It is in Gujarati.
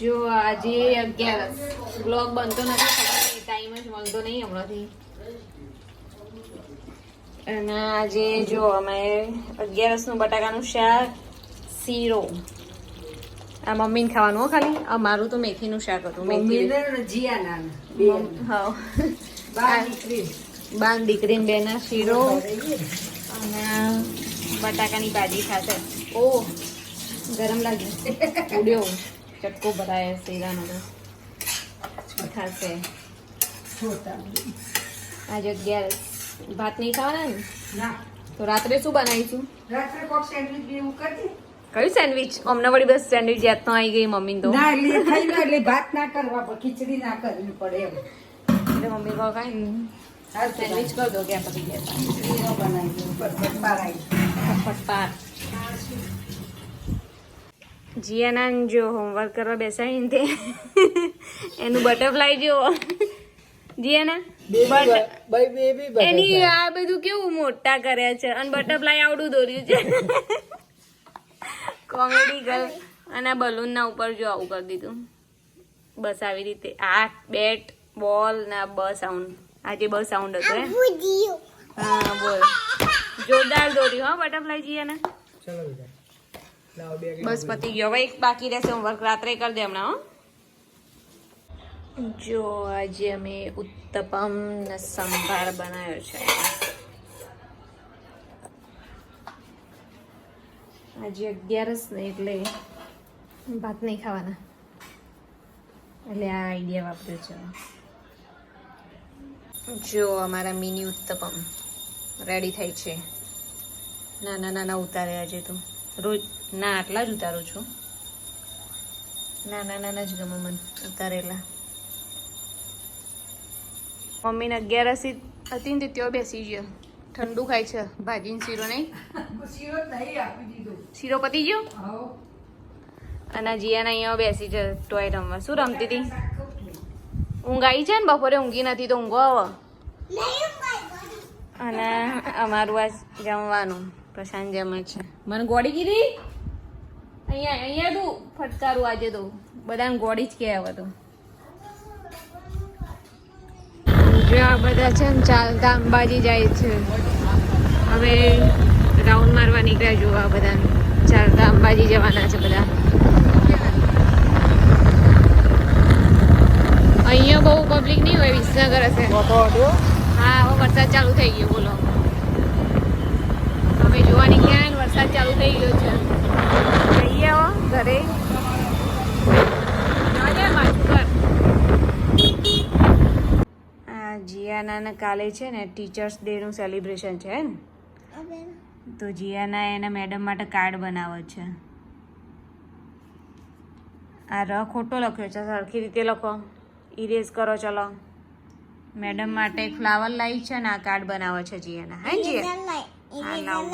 જો આજે 11 બ્લોગ બનતો નથી, ટાઈમ જ મળતો નહીં હમણાંથી. અને આજે જો અમે 11 નું બટાકાનું શાક, શીરો. આ મમ્મીને ખાવાનું હો ખાલી. આ મારું તો મેથીનું શાક હતું. બાન દીકરીને બેના શીરો અને બટાકાની ભાજી ખાશે. ઓ ગરમ લાગ્યું, ઉડ્યો ચટકો ભરાય શીરાનો તો ખાશે. આજે 11 ભાત નહીં ખાવાના ને, તો રાત્રે શું બનાવીશું? રાત્રે કોક સેન્ડવિચ જેવું કરજે. કયું સેન્ડવિચ? અમને વળી બસ સેન્ડવિચ યાદ તો આવી ગઈ મમ્મી તો. ના એટલે થઈ ના એટલે ભાત ના કરવા પડે, ખીચડી ના કરવી પડે એમ. એટલે મમ્મી કહો કાંઈ સેન્ડવિચ કરી દો કે પછી ગયા બનાવી દઉં ફટપાર. જીયાના જો હોમવર્ક કરવા બેસાડીને તે એનું બટરફ્લાય જો જીયાના એની આ બધું કેવું મોટા કર્યા છે અને બટરફ્લાય આવડું દોર્યું છે. Comedy girl. અને બલૂન ના ઉપર જો આવું કરી દીધું. બસ આવી રીતે આ બેટ બોલ ના બસ સાઉન્ડ. આજે બસ સાઉન્ડ હતો. હા બોલ. જોરદાર દોર્યું હા બટરફ્લાય જીયાના. બસ પતી ગયો. હવે એક બાકી રહેશે હોમવર્ક, રાત્રે કરી દે હમણાં. હો જો આજે અમે ઉત્તપમ ને સંભાર બનાવ્યો છે. આજે 11 ને એટલે ભાત નહીં ખાવાના, એટલે આ આઈડિયા વાપર્યો છે. જો અમારા મિની ઉત્તપમ રેડી થાય છે. નાના નાના ઉતારે આજે તો રોજ ના આટલા જ ઉતારું છું. નાના નાના જ ગમે મને ઉતારેલા. મમ્મીને 11 હતી ને ત્યાં બેસી ગયો. ઠંડુ ખાય છે ભાજી શીરો નહીં. શીરો પતી ગયો. અને જીયાને અહીંયા બેસી છે ટોય રમવા. શું રમતી હતી? ઊંઘ આવી છે ને, બપોરે ઊંઘી નથી તો ઊંઘો આવે. અને અમારું આ જમવાનું પ્રશાંત જમે છે. મને ગોળી કીધી અહીંયા તું ફટકારું. આજે તો બધાને ગોળી જ કહેવાય તો. જો આ બધા છે ને ચાલતા અંબાજી જાય છે. હવે રાઉન્ડ મારવા નીકળ્યા. જો આ બધા ચાલતા અંબાજી જવાના છે બધા. અહીંયા બહુ પબ્લિક નહીં હોય, વિસનગર હશે. હા હવે વરસાદ ચાલુ થઈ ગયો. બોલો અમે જોવા નીકળ્યા ને વરસાદ ચાલુ થઈ ગયો છે. જઈએ હો ઘરે. જીયાના કાલે છે ને ટીચર્સ ડે નું સેલિબ્રેશન છે ને, તો જીયાના એના મેડમ માટે કાર્ડ બનાવે છે. આ ર ખોટો લખ્યો છે, સરખી રીતે લખો. ઇરેઝ કરો. ચલો મેડમ માટે એક ફ્લાવર લાવી છે ને આ કાર્ડ બનાવે છે જીયાના. હા જીયા હા લાવ.